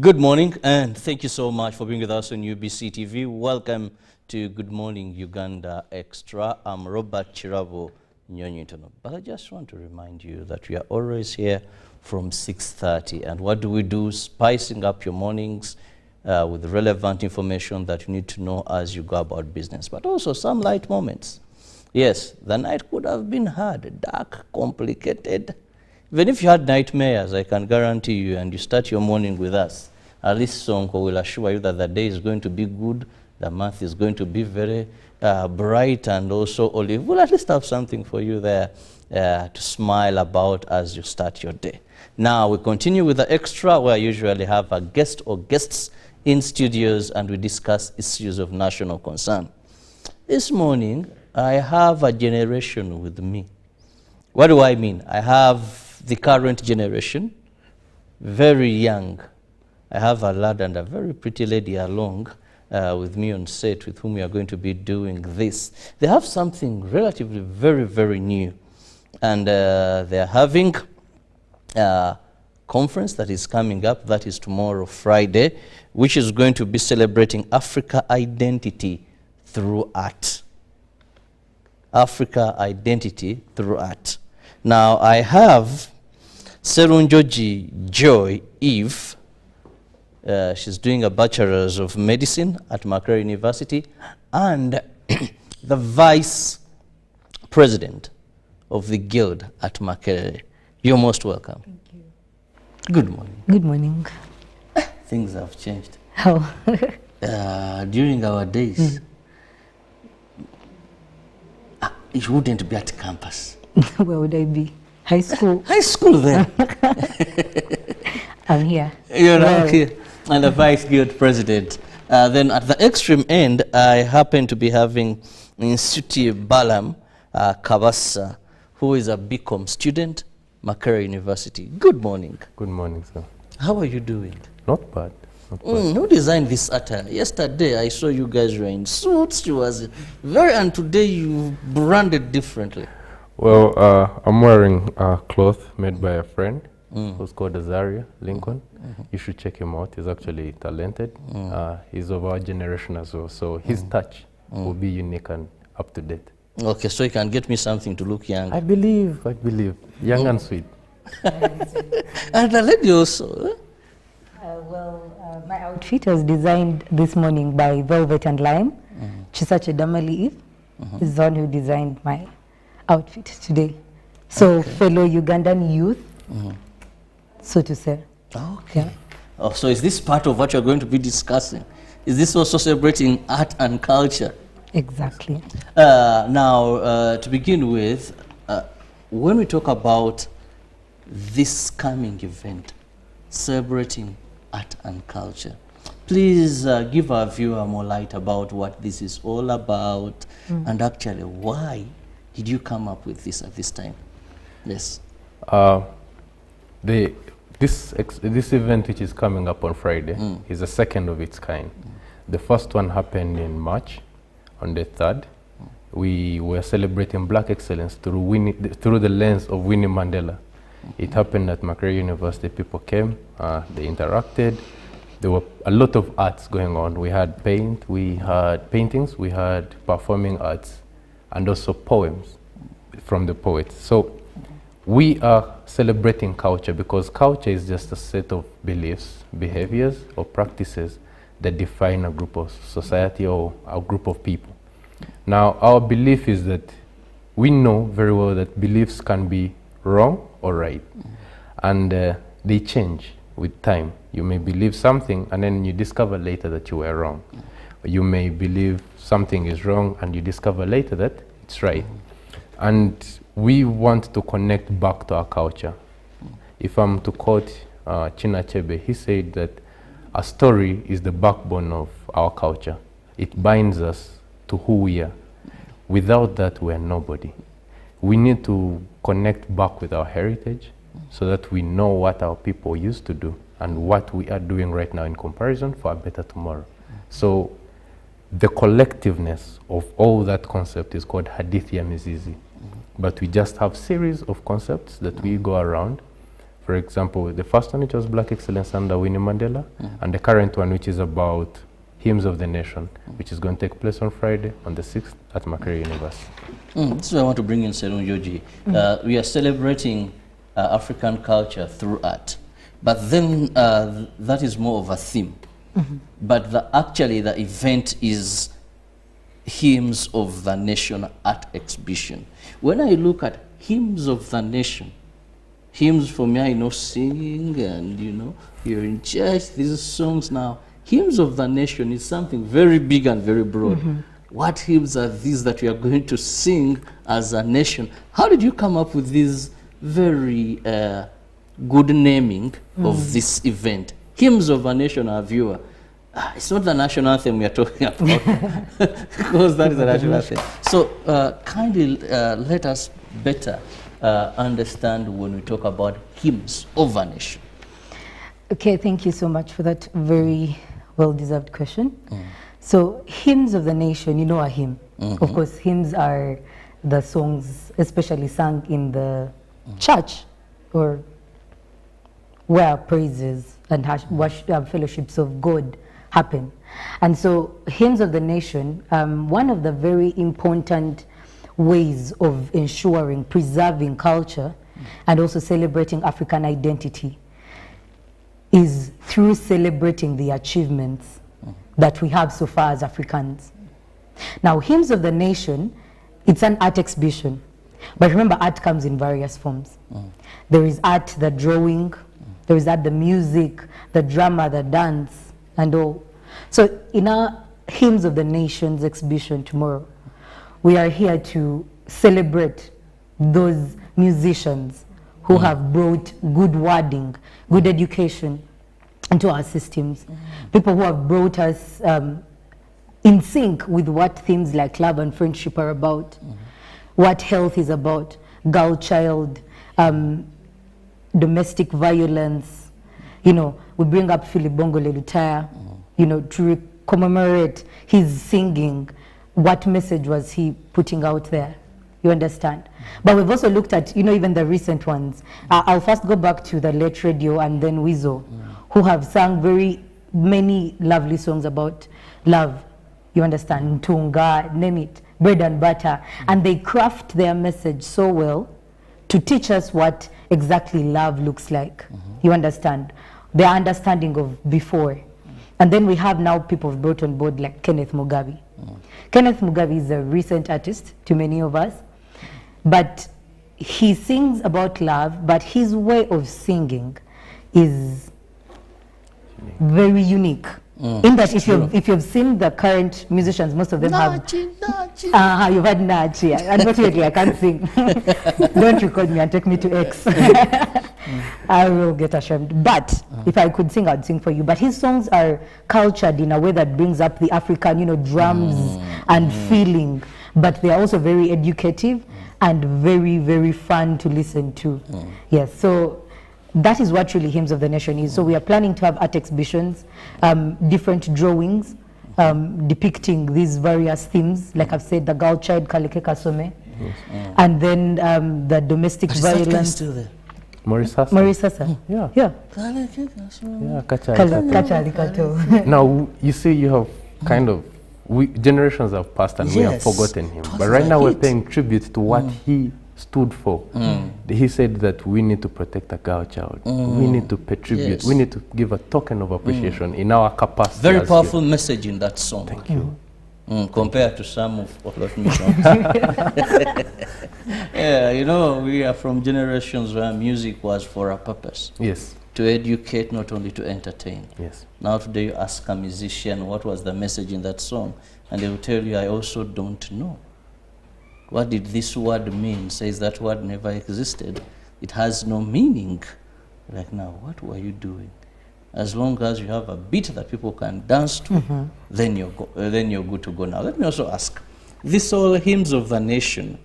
Good morning, and thank you so much for being with us on UBC TV. Welcome to Good Morning Uganda Extra. I'm Robert Chirabo Nyonyitono. But I just want to remind you that we are always here from 6:30. And what do we do? Spicing up your mornings with relevant information that you need to know as you go about business, but also some light moments. Yes, the night could have been hard, dark, complicated. Even if you had nightmares, I can guarantee you, and you start your morning with us, at least Sonko will assure you that the day is going to be good, the month is going to be very bright, and also Olive will at least have something for you there to smile about as you start your day. Now, we continue with the extra, where I usually have a guest or guests in studios, and we discuss issues of national concern. This morning, I have a generation with me. What do I mean? I have the current generation, very young. I have a lad and a very pretty lady along with me on set, with whom we are going to be doing this. They have something relatively very, very new. And they're having a conference that is coming up, that is tomorrow, Friday, which is going to be celebrating Africa identity through art. Africa identity through art. Now, I have Serunjoji Joy Eve. She's doing a Bachelor's of Medicine at Makerere University, and the Vice President of the Guild at Makerere. You're most welcome. Thank you. Good morning. Good morning. Things have changed. How? During our days, you wouldn't be at campus. Where would I be? High school. High school then. I'm here. You're not here. And the Vice Guild President. Then at the extreme end, I happen to be having Insuti Balam Kabasa, who is a BCom student, Makerere University. Good morning. Good morning, sir. How are you doing? Not bad. Not bad. Who designed this attire? Yesterday, I saw you guys were in suits. You was very, and today you branded differently. Well, I'm wearing a cloth made by a friend who's called Azaria Lincoln. You should check him out. He's actually talented. He's of our generation as well. So his touch will be unique and up to date. Okay, so you can get me something to look young. I believe. Young and sweet. And the lady also. My outfit was designed this morning by Velvet and Lime. Chisache Damali Eve is the one who designed my outfit today. So fellow Ugandan youth, so to say. Okay. Yeah. Oh, so is this part of what you're going to be discussing? Is this also celebrating art and culture? Exactly. Now, to begin with, when we talk about this coming event, celebrating art and culture, please give our viewer more light about what this is all about, and actually why did you come up with this at this time? Yes. This event, which is coming up on Friday, is the second of its kind. The first one happened in March, on the 3rd. We were celebrating Black excellence through the lens of Winnie Mandela. It happened at Makerere University. People came, they interacted. There were a lot of arts going on. We had we had paintings, we had performing arts, and also poems from the poets. So we are celebrating culture, because culture is just a set of beliefs, behaviors, or practices that define a group of society or a group of people. Now, our belief is that we know very well that beliefs can be wrong or right, and they change with time. You may believe something and then you discover later that you were wrong. You may believe something is wrong and you discover later that it's right. And we want to connect back to our culture. If I'm to quote China Achebe, he said that a story is the backbone of our culture. It binds us to who we are. Without that, we are nobody. We need to connect back with our heritage so that we know what our people used to do and what we are doing right now in comparison for a better tomorrow. So the collectiveness of all that concept is called Hadithi ya Mizizi. But we just have series of concepts that we go around. For example, the first one, which was Black Excellence under Winnie Mandela, and the current one, which is about Hymns of the Nation, which is going to take place on Friday, on the 6th, at Makerere University. This is why I want to bring in Serun Joji. We are celebrating African culture through art, but then that is more of a theme. But actually the event is Hymns of the Nation art exhibition. When I look at Hymns of the Nation, hymns for me, I know singing and, you know, you're in church, these songs now. Hymns of the Nation is something very big and very broad. What hymns are these that we are going to sing as a nation? How did you come up with this very good naming of this event? Hymns of a Nation, our viewer. It's not the national anthem we are talking about, because that is the national anthem. So kindly let us better understand when we talk about hymns of a nation. Okay, thank you so much for that very well-deserved question. So hymns of the nation, you know a hymn. Of course, hymns are the songs especially sung in the church or where praises and fellowships of God happen. And so hymns of the nation, one of the very important ways of ensuring, preserving culture and also celebrating African identity is through celebrating the achievements that we have so far as Africans. Now, Hymns of the Nation, it's an art exhibition. But remember, art comes in various forms. There is art, the drawing, there is art, the music, the drama, the dance, and all. So in our Hymns of the Nations exhibition tomorrow, we are here to celebrate those musicians who have brought good wording, good education into our systems. People who have brought us in sync with what themes like love and friendship are about, what health is about, girl child, domestic violence. You know, we bring up Philip Bongo Lelutaya, you know, to commemorate his singing. What message was he putting out there? You understand? But we've also looked at, you know, even the recent ones. I'll first go back to the late Radio and then Weasel, who have sung very many lovely songs about love. You understand? Tunga, name it, bread and butter. And they craft their message so well to teach us what exactly love looks like. You understand? Their understanding of before. And then we have now people brought on board like Kenneth Mugabe. Kenneth Mugabe is a recent artist to many of us, but he sings about love, but his way of singing is very unique. In that if you've seen the current musicians, most of them have you've had Nachi. Unfortunately, I can't sing. Don't record me and take me to X. I will get ashamed. But if I could sing, I'd sing for you. But his songs are cultured in a way that brings up the African, you know, drums and feeling. But they are also very educative and very, very fun to listen to. Yes, so that is what really Hymns of the Nation is. So we are planning to have art exhibitions, different drawings depicting these various themes. Like I've said, the girl child, Kaleke Kasome. And then the domestic violence. Still there. Maurice Hassan. Maurice Hassan. Yeah. Yeah. Yeah, Kacha Alikato. Now, you see, you have kind of, generations have passed and we have forgotten him. But right now we're paying tribute to what he stood for. He said that we need to protect a girl child. We need to pay tribute. We need to give a token of appreciation in our capacity. Very powerful message in that song. Thank you. Compared to some of me songs. Yeah, you know, we are from generations where music was for a purpose. Yes. To educate, not only to entertain. Yes. Now today you ask a musician what was the message in that song, and they will tell you, I also don't know. What did this word mean? Says that word never existed. It has no meaning. Like, now, what were you doing? As long as you have a beat that people can dance to, then you're good to go. Now, let me also ask, this all Hymns of the Nation,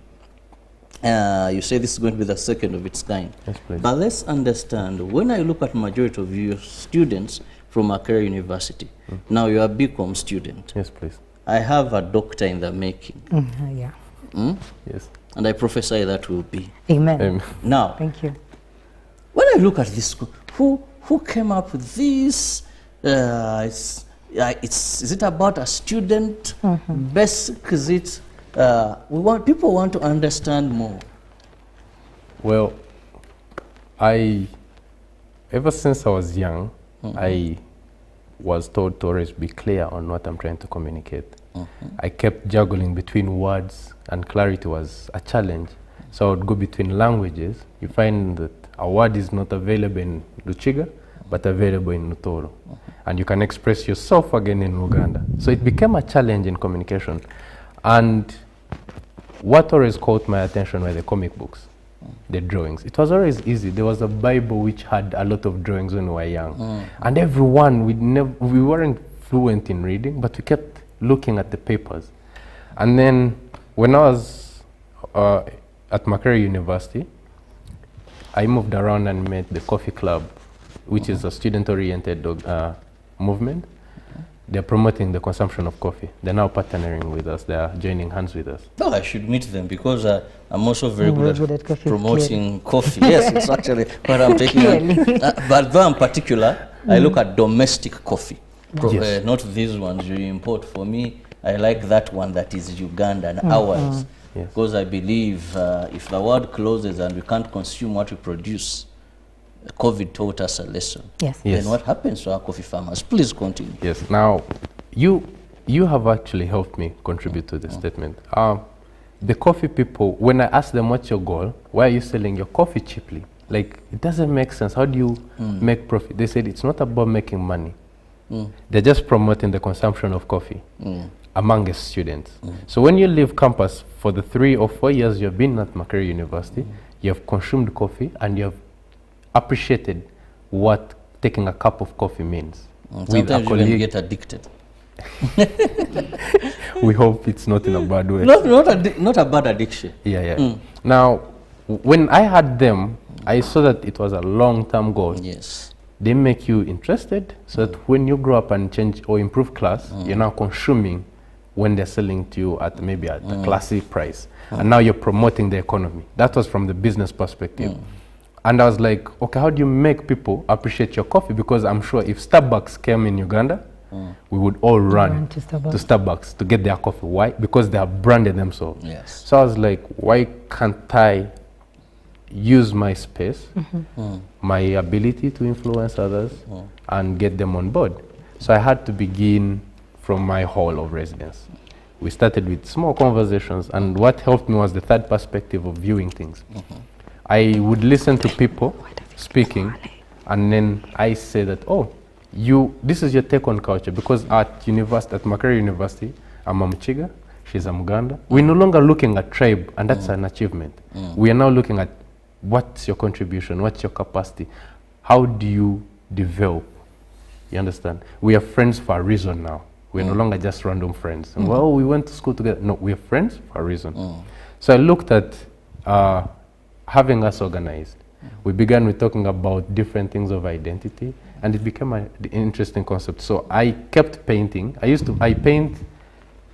you say this is going to be the second of its kind. Yes, please. But let's understand, when I look at majority of your students from Makerere University, now you're a BCom student. Yes, please. I have a doctor in the making. Yeah. Yes. And I prophesy that will be. Amen. Now, Thank you. when I look at this, who came up with this? Is it about a student? Basic? Is it? People want to understand more. Well, ever since I was young, I was told to always be clear on what I'm trying to communicate. I kept juggling between words, and clarity was a challenge. So I would go between languages. You find that a word is not available in Luchiga, but available in Lutoro. And you can express yourself again in Uganda. So it became a challenge in communication. And what always caught my attention were the comic books, the drawings. It was always easy. There was a Bible which had a lot of drawings when we were young. And everyone, we weren't fluent in reading, but we kept looking at the papers. And then when I was at Makerere University, I moved around and met the Coffee Club, which is a student-oriented movement. They're promoting the consumption of coffee. They're now partnering with us. They are joining hands with us. Oh, I should meet them because I'm also very good at coffee, promoting coffee. Yes, it's actually what I'm taking. But though in particular, I look at domestic coffee, not these ones you import. For me, I like that one that is Ugandan, ours. Yes. Because I believe if the world closes and we can't consume what we produce, COVID taught us a lesson. Yes. Then what happens to our coffee farmers? Please continue. Yes. Now, you have actually helped me contribute to this statement. The coffee people, when I ask them what's your goal, why are you selling your coffee cheaply? Like, it doesn't make sense. How do you make profit? They said it's not about making money. They're just promoting the consumption of coffee among the students. So when you leave campus for the 3 or 4 years you've been at Makerere University, you have consumed coffee and you have appreciated what taking a cup of coffee means. Sometimes you can get addicted. We hope it's not in a bad way. Not a bad addiction. Yeah. Now, when I had them, I saw that it was a long-term goal. Yes. They make you interested so that when you grow up and change or improve class, you're now consuming when they're selling to you at maybe at a classy price. And now you're promoting the economy. That was from the business perspective. And I was like, okay, how do you make people appreciate your coffee? Because I'm sure if Starbucks came in Uganda, we would all run to Starbucks to get their coffee. Why? Because they have branded themselves. Yes. So I was like, why can't I use my space, my ability to influence others, and get them on board? So I had to begin from my hall of residence. We started with small conversations, and what helped me was the third perspective of viewing things. I would listen to people speaking, and then I say that, oh, this is your take on culture, because at Makerere University, I'm a Mchiga, she's a Muganda. We're no longer looking at tribe, and that's an achievement. We are now looking at what's your contribution, what's your capacity, how do you develop, you understand? We are friends for a reason now. We're no longer just random friends. And, well, we went to school together. No, we're friends for a reason. So I looked at having us organized. We began with talking about different things of identity, and it became an interesting concept. So I kept painting. I paint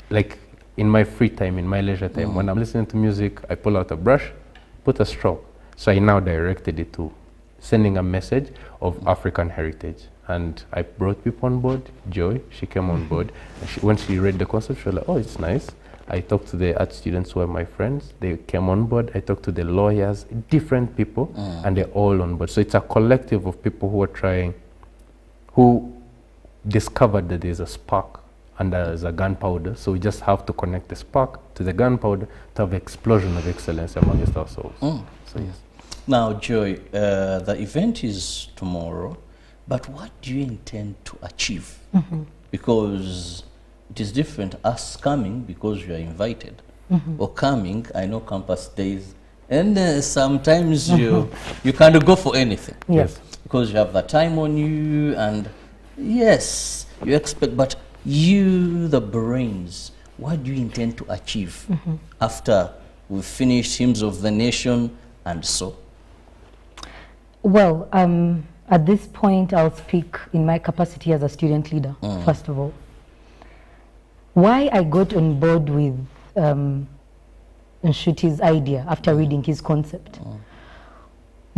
like in my free time, in my leisure time. When I'm listening to music, I pull out a brush, put a stroke. So I now directed it to sending a message of African heritage. And I brought people on board. Joy, she came on board. And when she read the concept, she was like, oh, it's nice. I talked to the art students who are my friends. They came on board. I talked to the lawyers, different people, and they're all on board. So it's a collective of people who are trying, who discovered that there's a spark and there's a gunpowder. So we just have to connect the spark to the gunpowder to have an explosion of excellence amongst ourselves. So yes. Now, Joy, the event is tomorrow, but what do you intend to achieve? Because it is different us coming because you are invited, or coming, I know campus days, and sometimes you can't go for anything. Yes. Because you have the time on you, and yes, you expect, but you, the brains, what do you intend to achieve after we've finished Hymns of the Nation and so? Well, at this point, I'll speak in my capacity as a student leader, first of all. Why I got on board with Nshuti's idea after reading his concept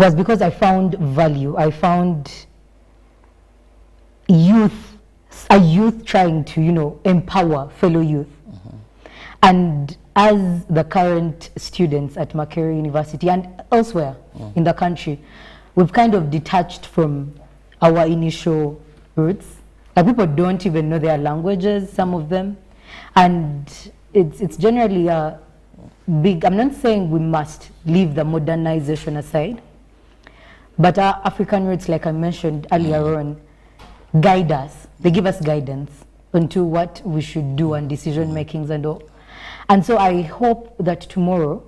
was because I found value. I found a youth trying to, empower fellow youth. And as the current students at Makerere University and elsewhere in the country, we've kind of detached from our initial roots. Like, people don't even know their languages, some of them. And it's generally a big, I'm not saying we must leave the modernization aside, but our African roots, like I mentioned earlier on, guide us. They give us guidance into what we should do and decision makings and all. And so I hope that tomorrow,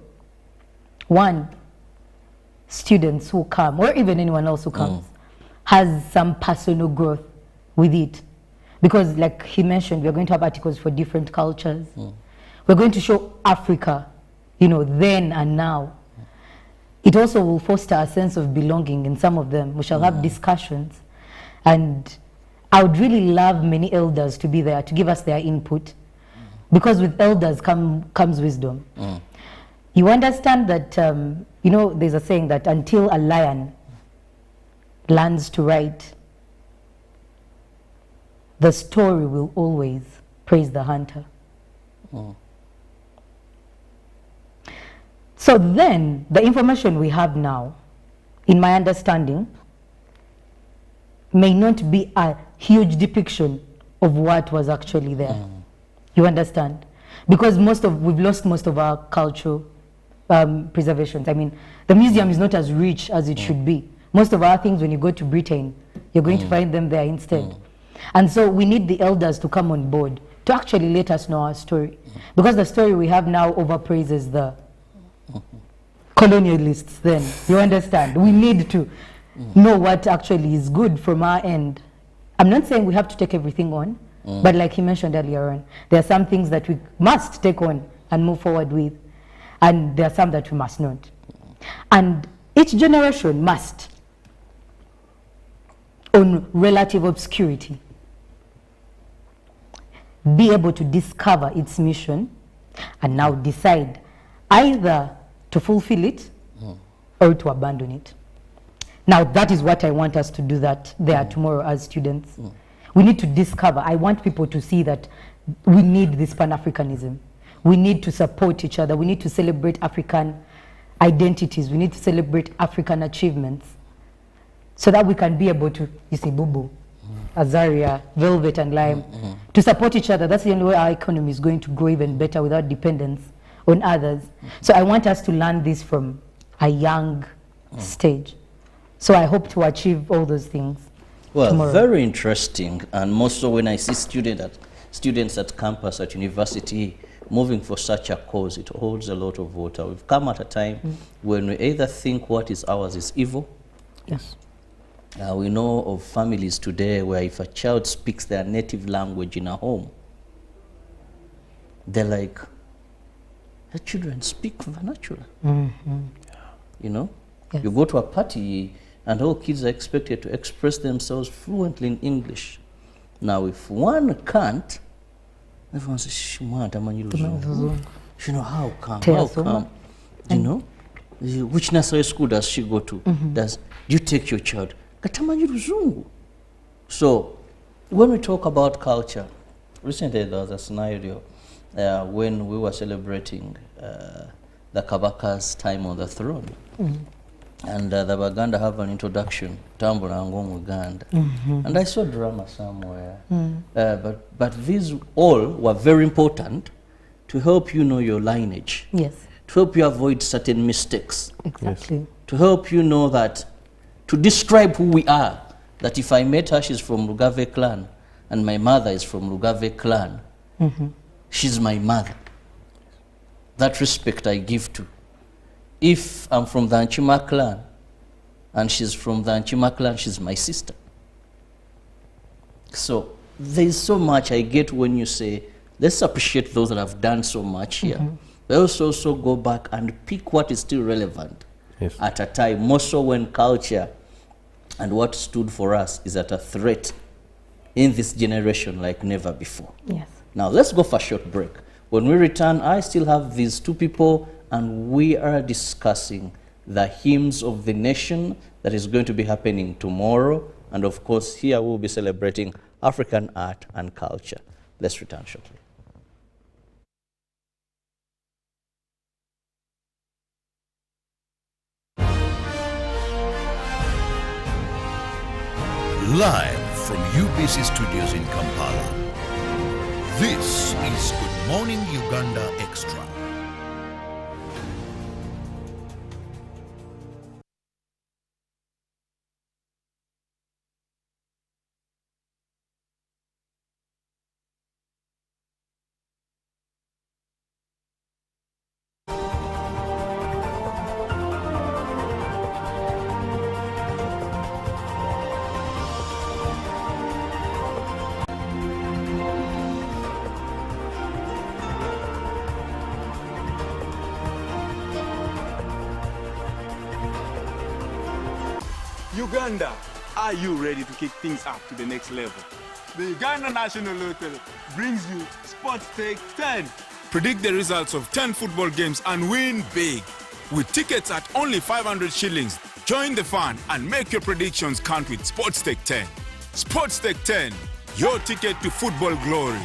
one, students who come, or even anyone else who comes, has some personal growth with it. Because like he mentioned, we're going to have articles for different cultures. We're going to show Africa, then and now. It also will foster a sense of belonging in some of them. We shall have discussions. And I would really love many elders to be there to give us their input. Because with elders comes wisdom. You understand that, there's a saying that until a lion learns to write, the story will always praise the hunter. So then, the information we have now, in my understanding, may not be a huge depiction of what was actually there. You understand? Because we've lost most of our cultural preservations. I mean, the museum is not as rich as it should be. Most of our things, when you go to Britain, you're going to find them there instead. And so we need the elders to come on board to actually let us know our story. Because the story we have now overpraises the colonialists then. You understand? We need to know what actually is good from our end. I'm not saying we have to take everything on, but like he mentioned earlier on, there are some things that we must take on and move forward with, and there are some that we must not. And each generation must, on relative obscurity, be able to discover its mission and now decide either to fulfill it or to abandon it. Now, that is what I want us to do there tomorrow as students. We need to discover. I want people to see that we need this Pan-Africanism. We need to support each other. We need to celebrate African identities. We need to celebrate African achievements so that we can be able to, you see, Bubu, Azaria, Velvet and Lime, to support each other. That's the only way our economy is going to grow even better without dependence on others. So I want us to learn this from a young stage. So I hope to achieve all those things. Well, tomorrow. Very interesting, and more so when I see students at campus, at university, moving for such a cause, it holds a lot of water. We've come at a time when we either think what is ours is evil. Yes. We know of families today where if a child speaks their native language in a home, they're like, the children speak vernacular. You know? Yes. You go to a party and all kids are expected to express themselves fluently in English. Now, if one can't, everyone says, "Shimata manyiluzungu." You know, how come? How come? You know? Which nursery school does she go to? Do you take your child? Katamanyiluzungu. So, when we talk about culture, recently there was a scenario when we were celebrating the Kabaka's time on the throne. And the Baganda have an introduction, Tambula Ngom Uganda. And I saw drama somewhere. But these all were very important to help you know your lineage. Yes. To help you avoid certain mistakes. Exactly. Yes. To help you know that, to describe who we are, that if I met her, she's from Lugave clan, and my mother is from Lugave clan, she's my mother. That respect I give to. If I'm from the Anchima clan, and she's from the Anchima clan, she's my sister. So there's so much I get when you say, let's appreciate those that have done so much here. But also go back and pick what is still relevant at a time, more so when culture and what stood for us is at a threat in this generation like never before. Yes. Now let's go for a short break. When we return, I still have these two people and we are discussing the hymns of the nation that is going to be happening tomorrow. And of course, here we'll be celebrating African art and culture. Let's return shortly. Live from UBC Studios in Kampala, this is Good Morning Uganda Extra. Uganda, are you ready to kick things up to the next level? The Uganda National Lottery brings you Sports Take 10. Predict the results of 10 football games and win big. With tickets at only 500 shillings, join the fun and make your predictions count with Sports Take 10. Sports Take 10, your ticket to football glory.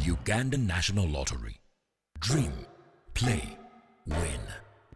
Uganda National Lottery. Dream, play, win.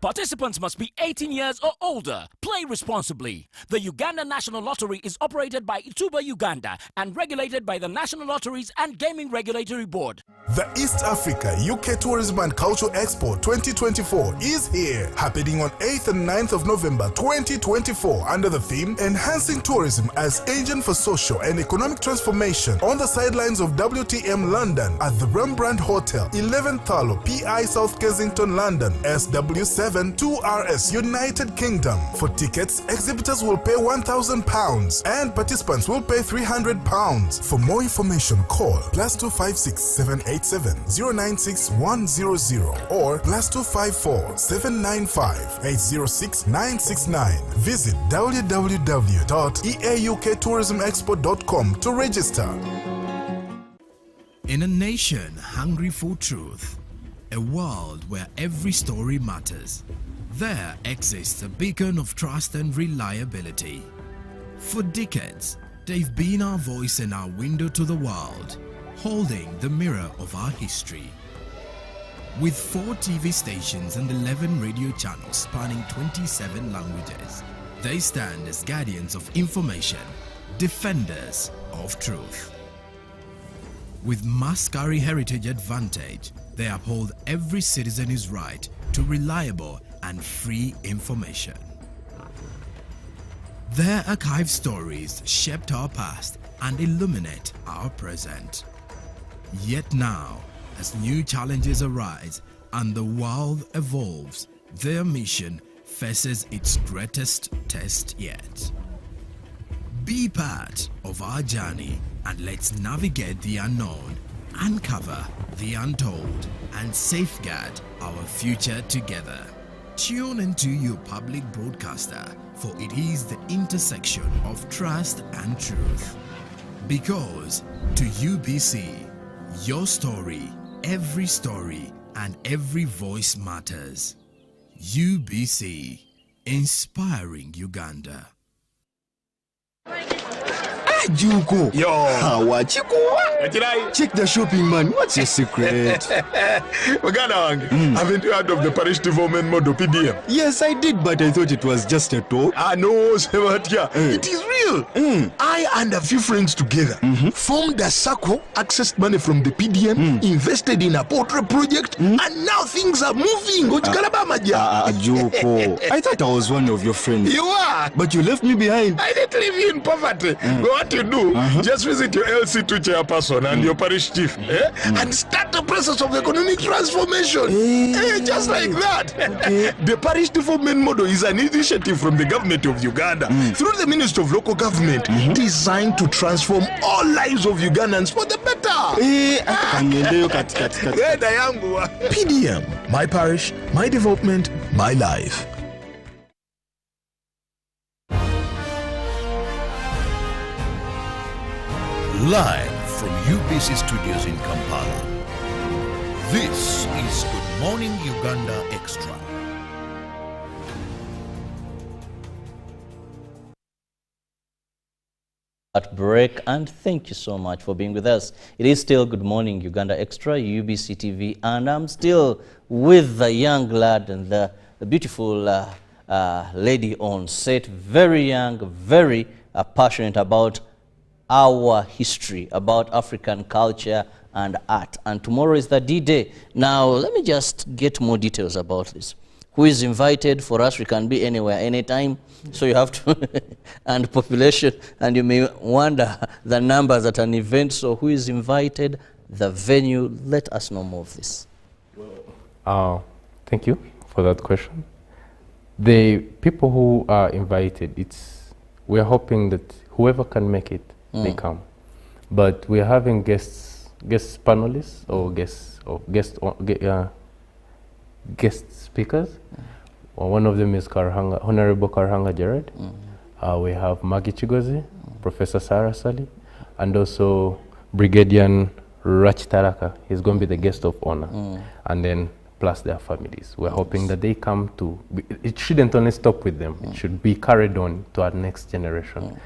Participants must be 18 years or older. Play responsibly. The Uganda National Lottery is operated by Ituba Uganda and regulated by the National Lotteries and Gaming Regulatory Board. The East Africa UK Tourism and Culture Expo 2024 is here, happening on 8th and 9th of November 2024 under the theme Enhancing Tourism as Agent for Social and Economic Transformation on the sidelines of WTM London at the Rembrandt Hotel, 11th Thalo, PI South Kensington, London, SW7 2RS, United Kingdom. For tickets, exhibitors will pay £1,000 and participants will pay £300. For more information, call +256 787 096 100 or +254 795 806 969. Visit www.eauktourismexpo.com to register. In a nation hungry for truth, a world where every story matters, there exists a beacon of trust and reliability. For decades, they've been our voice and our window to the world, holding the mirror of our history. With 4 TV stations and 11 radio channels spanning 27 languages, they stand as guardians of information, defenders of truth. With Mascari Heritage Advantage, they uphold every citizen's right to reliable and free information. Their archived stories shaped our past and illuminate our present. Yet now, as new challenges arise and the world evolves, their mission faces its greatest test yet. Be part of our journey and let's navigate the unknown, uncover the untold, and safeguard our future together. Tune into your public broadcaster, for it is the intersection of trust and truth. Because to UBC, your story, and every voice matters. UBC, inspiring Uganda. Juko. Yo. Wachiko. Check the shopping, man. What's your secret? Uganda, haven't you heard of the Parish Development Model PDM? Yes, I did, but I thought it was just a talk. No, Sebatia. It is real. I and a few friends together formed a circle, accessed money from the PDM, invested in a portrait project, and now things are moving. Juko. I thought I was one of your friends. You are. But you left me behind. I didn't leave you in poverty. What you do, just visit your LC2 chairperson and your parish chief and start the process of economic transformation. Just like that. The Parish Development Model is an initiative from the government of Uganda through the Ministry of Local Government designed to transform all lives of Ugandans for the better. PDM, my parish, my development, my life. Live from UBC Studios in Kampala, This is Good Morning Uganda Extra. At break, and thank you so much for being with us. It is still Good Morning Uganda Extra, UBC TV, and I'm still with the young lad and the beautiful lady on set, very young, very passionate about our history, about African culture and art. And tomorrow is the D-Day. Now, let me just get more details about this. Who is invited? For us, we can be anywhere, anytime. So you have to, and population, and you may wonder the numbers at an event. So who is invited? The venue. Let us know more of this. Thank you for that question. The people who are invited, we're hoping that whoever can make it, they come. But we're having guest panelists or guest speakers. One of them is Honorable Karhanga Jared. We have Maggie Chigozi, Professor Sarah Sali, and also Brigadier Rachtaraka. He's going to be the guest of honor. And then plus their families. We're hoping that they come to, it shouldn't only stop with them. It should be carried on to our next generation.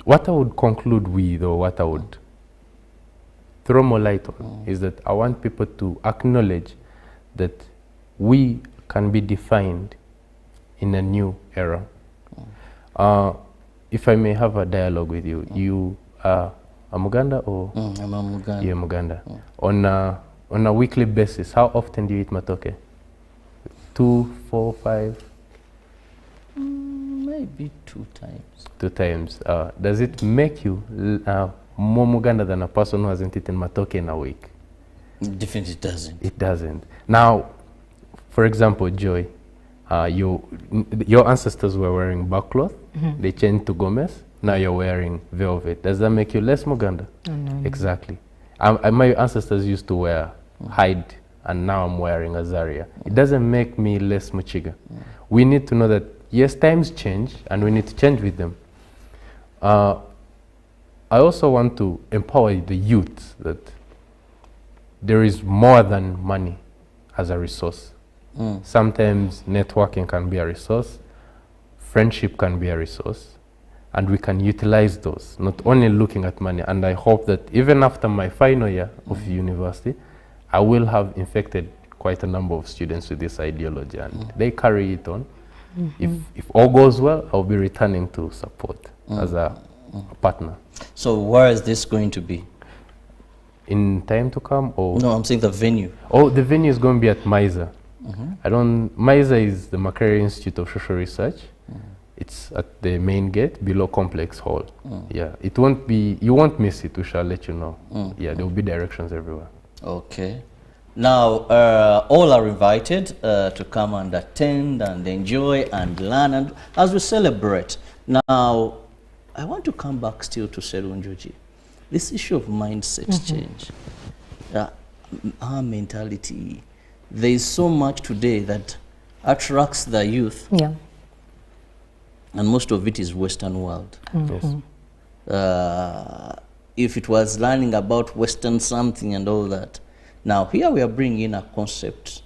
What I would conclude with, or what I would throw more light on, is that I want people to acknowledge that we can be defined in a new era. If I may have a dialogue with you, you are a Muganda or? I'm a Muganda. You're Muganda. On a weekly basis, how often do you eat matoke? 2, 4, 5? Maybe 2 times. 2 times. Does it make you more Muganda than a person who hasn't eaten matoke in a week? Definitely doesn't. It doesn't. Now, for example, Joy, your ancestors were wearing backcloth. They changed to Gomez. Now you're wearing velvet. Does that make you less Muganda? No. Exactly. My ancestors used to wear hide, and now I'm wearing Azaria. It doesn't make me less Muchiga. We need to know that, yes, times change, and we need to change with them. I also want to empower the youth that there is more than money as a resource. Sometimes networking can be a resource, friendship can be a resource, and we can utilize those, not only looking at money. And I hope that even after my final year of university, I will have infected quite a number of students with this ideology, and they carry it on. If all goes well, I'll be returning to support as a partner. So where is this going to be? In time to come? Or? No, I'm saying the venue. Oh, the venue is going to be at MISA. MISA is the Makerere Institute of Social Research. It's at the main gate below Complex Hall. Yeah, it won't be, you won't miss it, we shall let you know. Yeah, there will be directions everywhere. Okay. Now, all are invited to come and attend and enjoy and learn and as we celebrate. Now, I want to come back still to Serunjoji. This issue of mindset change, our mentality, there is so much today that attracts the youth. Yeah. And most of it is Western world. Yes. If it was learning about Western something and all that, now here we are bringing in a concept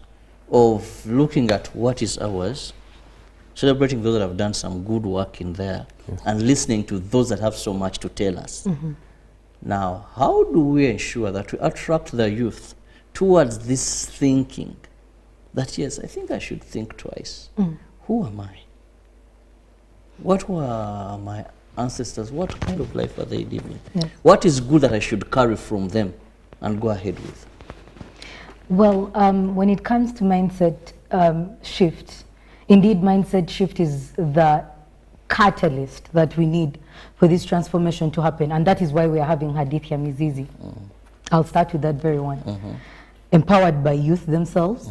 of looking at what is ours, celebrating those that have done some good work in there, and listening to those that have so much to tell us. Now, how do we ensure that we attract the youth towards this thinking that, yes, I think I should think twice. Who am I? What were my ancestors? What kind of life are they living? What is good that I should carry from them and go ahead with? Well, when it comes to mindset shift, indeed mindset shift is the catalyst that we need for this transformation to happen, and that is why we are having Hadithia Mizizi. I'll start with that very one. Empowered by youth themselves,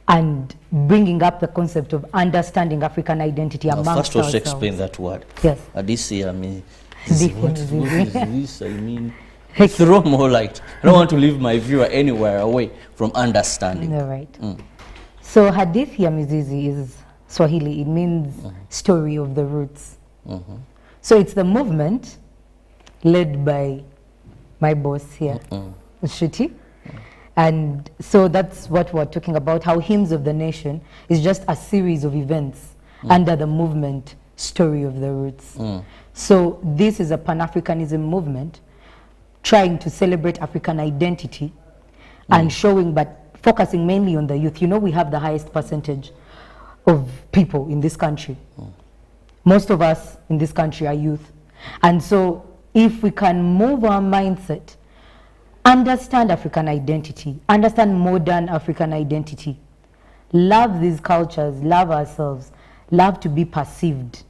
and bringing up the concept of understanding African identity amongst ourselves. First, also explain that word. Yes. Hadithia Mizizi. What is this? I mean, throw more light. I don't want to leave my viewer anywhere away from understanding. All right. So Hadithia Mizizi is Swahili. It means story of the roots. So it's the movement led by my boss here, Shruti. And so that's what we're talking about, how Hymns of the Nation is just a series of events under the movement Story of the Roots. So this is a Pan-Africanism movement trying to celebrate African identity and showing, but focusing mainly on the youth. You know, we have the highest percentage of people in this country. Most of us in this country are youth. And so if we can move our mindset, understand African identity, understand modern African identity, love these cultures, love ourselves, love to be perceived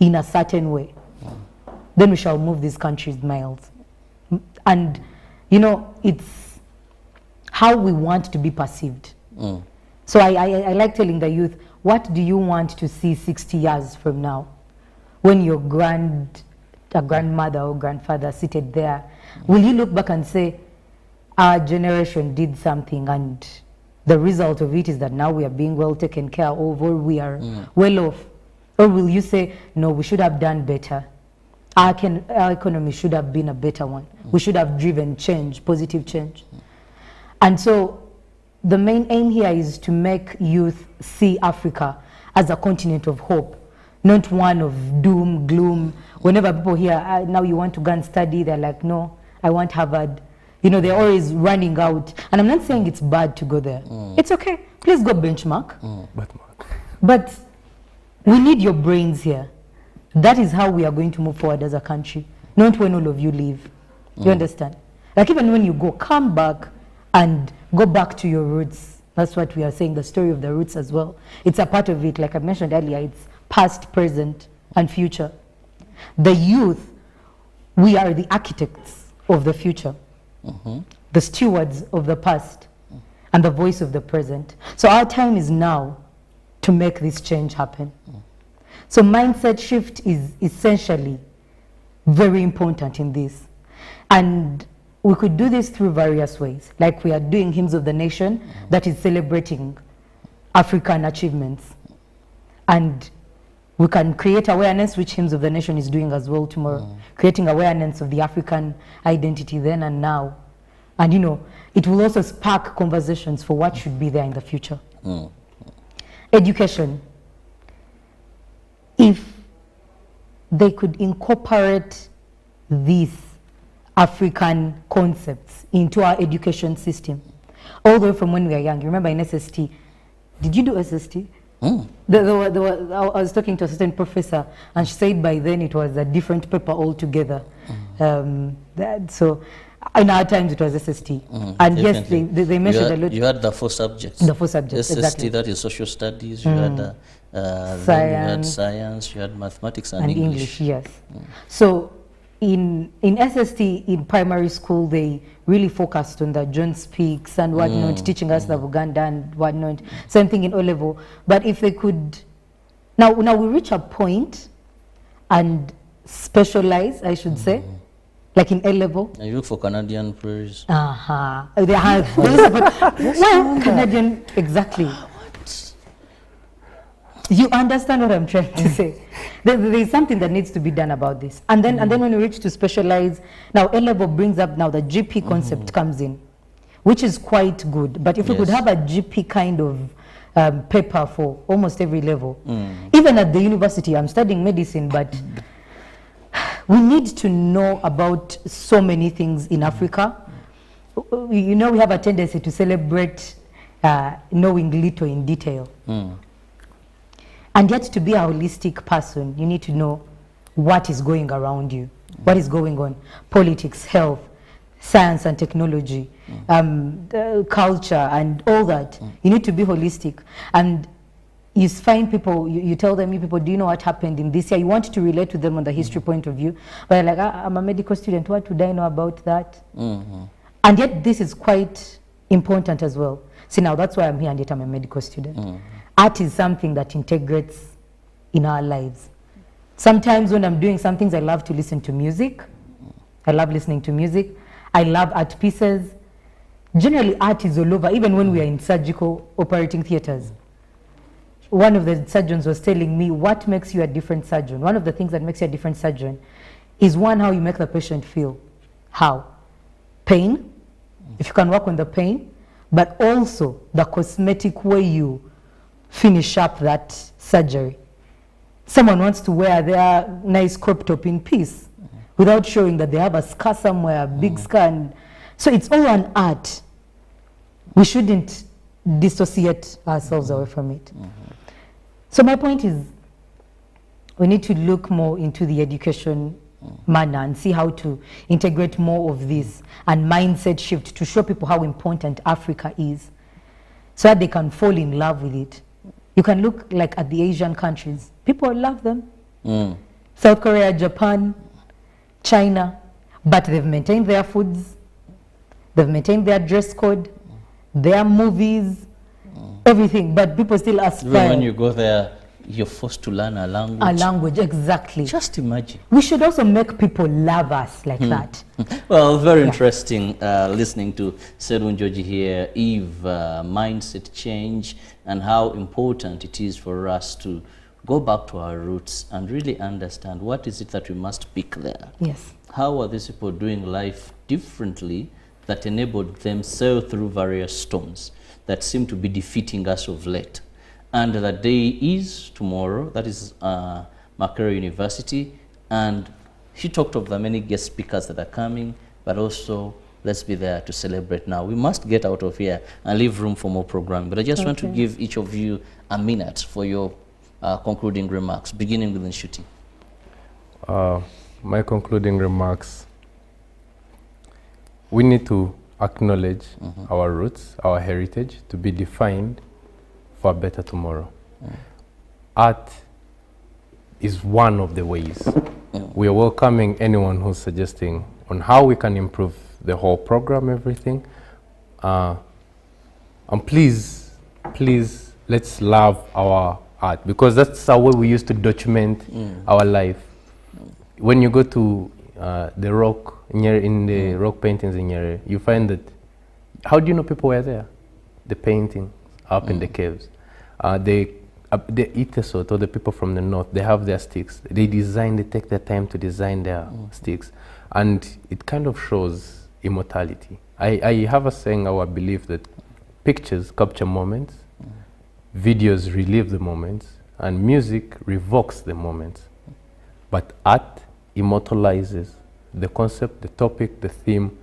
in a certain way, then we shall move these countries miles. And, you know, it's how we want to be perceived. So I like telling the youth, what do you want to see 60 years from now? When your grandmother or grandfather seated there, will you look back and say, our generation did something and the result of it is that now we are being well taken care of, or we are well off? Or will you say, no, we should have done better? Our economy should have been a better one. We should have driven change, positive change. And so the main aim here is to make youth see Africa as a continent of hope, not one of doom, gloom. Whenever people hear, now you want to go and study, they're like, no, I want Harvard. You know, they're always running out. And I'm not saying it's bad to go there. It's okay. Please go benchmark. But we need your brains here. That is how we are going to move forward as a country, not when all of you leave. You understand? Like even when you go, come back and go back to your roots. That's what we are saying, the story of the roots as well. It's a part of it, like I mentioned earlier, it's past, present, and future. The youth, we are the architects of the future, the stewards of the past, and the voice of the present. So our time is now to make this change happen. So mindset shift is essentially very important in this. And we could do this through various ways, like we are doing Hymns of the Nation, that is celebrating African achievements. And we can create awareness, which Hymns of the Nation is doing as well tomorrow, creating awareness of the African identity then and now. And you know, it will also spark conversations for what should be there in the future. Education. If they could incorporate these African concepts into our education system, all the way from when we were young. You remember in SST, did you do SST? I was talking to a certain professor, and she said by then it was a different paper altogether. So in our times it was SST. And yes, they mentioned a lot. You had the 4 subjects. The 4 subjects, SST, exactly. that is social studies, you had science, then you had science, you had mathematics and English. Yes. So in SST, in primary school, they really focused on the John Speaks and whatnot, teaching us the Uganda and whatnot. Same thing in O-level. But if they could, now we reach a point and specialize, I should say, like in A-level. And you look for Canadian prairies. They have, Canadian, exactly. You understand what I'm trying to say? There is something that needs to be done about this. And then when we reach to specialize, now A-level brings up now the GP concept comes in, which is quite good. But if we could have a GP kind of paper for almost every level, even at the university, I'm studying medicine, but we need to know about so many things in Africa. You know, we have a tendency to celebrate knowing little in detail. And yet to be a holistic person, you need to know what is going around you, what is going on. Politics, health, science and technology, culture and all that. You need to be holistic. And you find people, you tell them, you people, do you know what happened in this year? You want to relate to them on the history point of view. But like, I'm a medical student, what would I know about that? And yet this is quite important as well. See, now that's why I'm here, and yet I'm a medical student. Art is something that integrates in our lives. Sometimes when I'm doing some things, I love to listen to music. I love listening to music. I love art pieces. Generally, art is all over, even when we are in surgical operating theaters. One of the surgeons was telling me, what makes you a different surgeon? One of the things that makes you a different surgeon is one, how you make the patient feel. How? Pain, if you can work on the pain, but also the cosmetic way you finish up that surgery. Someone wants to wear their nice crop top in peace without showing that they have a scar somewhere, a big scar. And so it's all an art. We shouldn't dissociate ourselves away from it. So my point is, we need to look more into the education manner and see how to integrate more of this and mindset shift to show people how important Africa is so that they can fall in love with it. You can look like at the Asian countries. People love them. South Korea, Japan, China, but they've maintained their foods, they've maintained their dress code, their movies, everything, but people still aspire. Even when you go there, you're forced to learn a language. A language, exactly. Just imagine. We should also make people love us like that. Well, very interesting listening to Serun Joji here, Eve, mindset change, and how important it is for us to go back to our roots and really understand what is it that we must pick there. Yes. How are these people doing life differently that enabled them sail through various storms that seem to be defeating us of late? And the day is tomorrow. That is Makerere University. And she talked of the many guest speakers that are coming, but also let's be there to celebrate now. We must get out of here and leave room for more programming. But I just want to give each of you a minute for your concluding remarks, beginning with Nshuti. My concluding remarks, we need to acknowledge our roots, our heritage, to be defined for a better tomorrow. Art is one of the ways. We are welcoming anyone who's suggesting on how we can improve the whole program, everything. And please, let's love our art, because that's how we used to document our life. When you go to the rock, in the rock paintings in Nyeri, you find that, how do you know people were there? The painting up in the caves. The Itesot, or the people from the north, they have their sticks. They take their time to design their sticks. And it kind of shows immortality. I have a saying, our belief that pictures capture moments, videos relive the moments, and music revokes the moments. But art immortalizes the concept, the topic, the theme,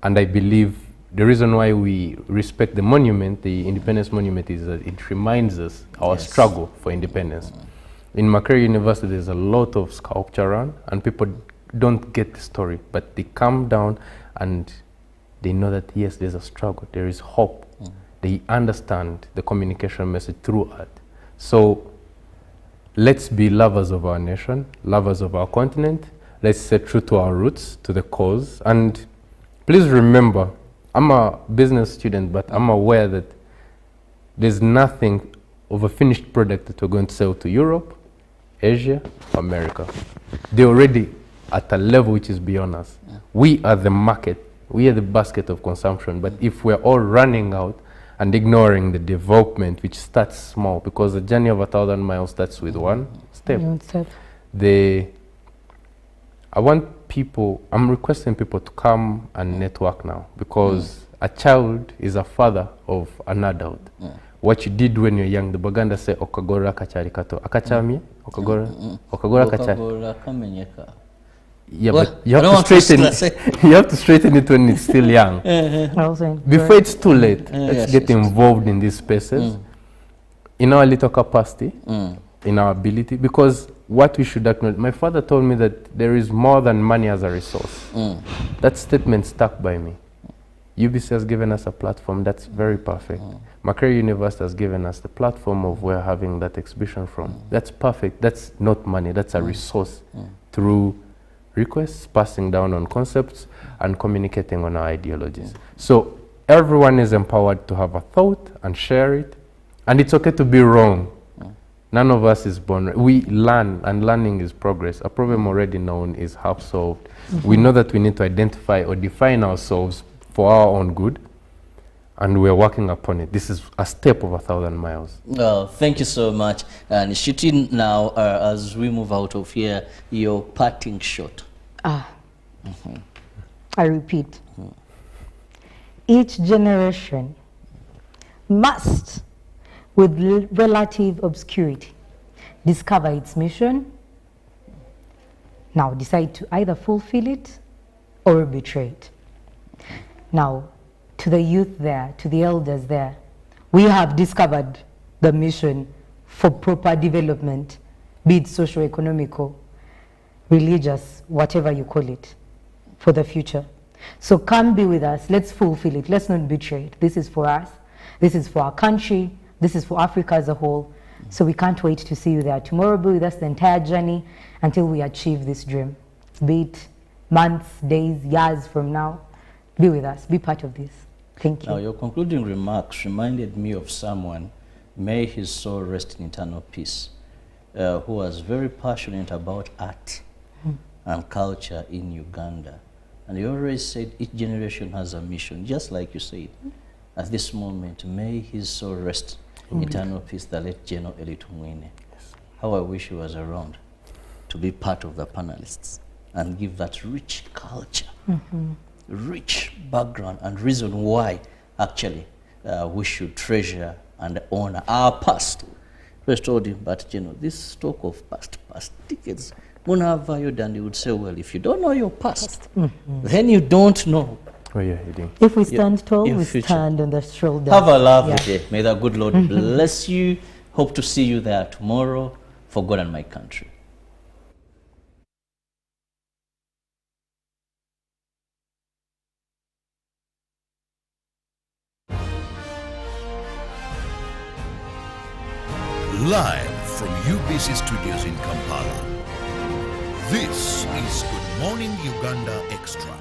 and I believe the reason why we respect the monument, the Independence Monument, is that it reminds us our struggle for independence. In Makerere University, there's a lot of sculpture around, and people don't get the story, but they come down and they know that, yes, there's a struggle, there is hope. They understand the communication message through art. So let's be lovers of our nation, lovers of our continent. Let's stay true to our roots, to the cause. And please remember, I'm a business student, but I'm aware that there's nothing of a finished product that we're going to sell to Europe, Asia, America. They're already at a level which is beyond us. We are the market. We are the basket of consumption. But if we're all running out and ignoring the development, which starts small, because the journey of 1,000 miles starts with one step. I'm requesting people to come and network now, because a child is a father of an adult. What you did when you're young, the Baganda say, okagora kachari kato. Akachami? Okagora kachari. Yeah, but you have to straighten. You have to straighten it when it's still young. Before it's too late. Let's get involved in these spaces, in our little capacity, in our ability, because what we should acknowledge. My father told me that there is more than money as a resource. That statement stuck by me. UBC has given us a platform that's very perfect. Makerere University has given us the platform of where having that exhibition from. That's perfect. That's not money. That's a resource through requests, passing down on concepts, and communicating on our ideologies. So everyone is empowered to have a thought and share it. And it's okay to be wrong. None of us is born. We learn, and learning is progress. A problem already known is half solved. We know that we need to identify or define ourselves for our own good, and we're working upon it. This is a step of 1,000 miles. Well, thank you so much. And shooting now, as we move out of here, your parting shot. I repeat, each generation must, with relative obscurity, discover its mission, now decide to either fulfill it or betray it. Now, to the youth there, to the elders there, we have discovered the mission for proper development, be it socio-economical, religious, whatever you call it, for the future. So come be with us, let's fulfill it, let's not betray it. This is for us, this is for our country, this is for Africa as a whole. So we can't wait to see you there. Tomorrow be with us the entire journey until we achieve this dream. Be it months, days, years from now, be with us, be part of this. Thank you. Now, your concluding remarks reminded me of someone, may his soul rest in eternal peace, who was very passionate about art and culture in Uganda. And he always said each generation has a mission, just like you said. At this moment, may his soul rest in eternal peace, the late General Elitumwine. How I wish he was around to be part of the panelists and give that rich culture, rich background and reason why actually we should treasure and honor our past. First told him, but you know, this talk of past decades, Muna valued, and he would say, well, if you don't know your past, then you don't know. Oh yeah, you do. If we stand tall, your we future. stand on the shoulder. Have a lovely day. May the good Lord bless you. Hope to see you there tomorrow for God and my country. Live from UBC Studios in Kampala, this is Good Morning Uganda Extra.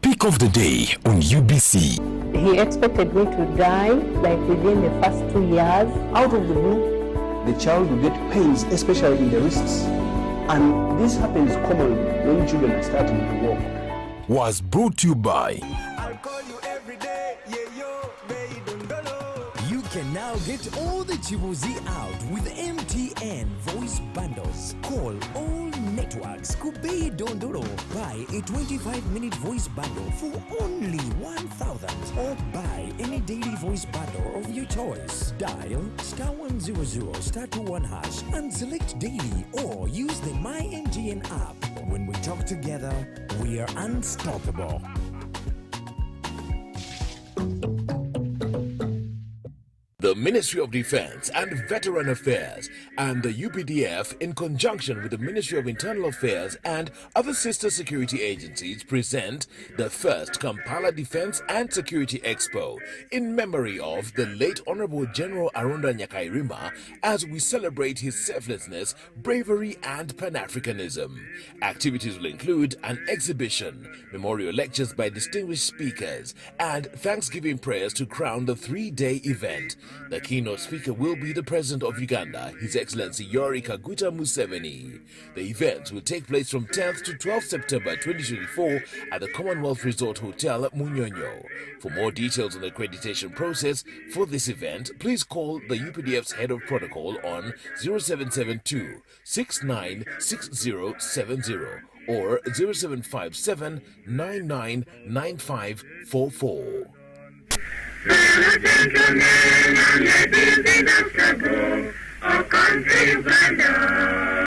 Pick of the day on UBC. He expected me to die like within the first 2 years. Out of the blue, the child will get pains, especially in the wrists. And this happens commonly when children are starting to walk. Was brought to you by can now get all the Chibuzi out with MTN voice bundles. Call all networks. Kubei Dondoro. Buy a 25-minute voice bundle for only 1,000 or buy any daily voice bundle of your choice. Dial *100 *21# and select daily or use the My MTN app. When we talk together, we are unstoppable. The Ministry of Defense and Veteran Affairs and the UPDF, in conjunction with the Ministry of Internal Affairs and other sister security agencies, present the first Kampala Defense and Security Expo in memory of the late Honorable General Aronda Nyakairima as we celebrate his selflessness, bravery and Pan-Africanism. Activities will include an exhibition, memorial lectures by distinguished speakers, and Thanksgiving prayers to crown the 3-day event. The keynote speaker will be the President of Uganda, His Excellency Yoweri Kaguta Museveni. The event will take place from 10th to 12th September 2024 at the Commonwealth Resort Hotel at Munyonyo. For more details on the accreditation process for this event, please call the UPDF's Head of Protocol on 0772 696070 or 0757 999544. Gentlemen and ladies in the struggle of country Uganda.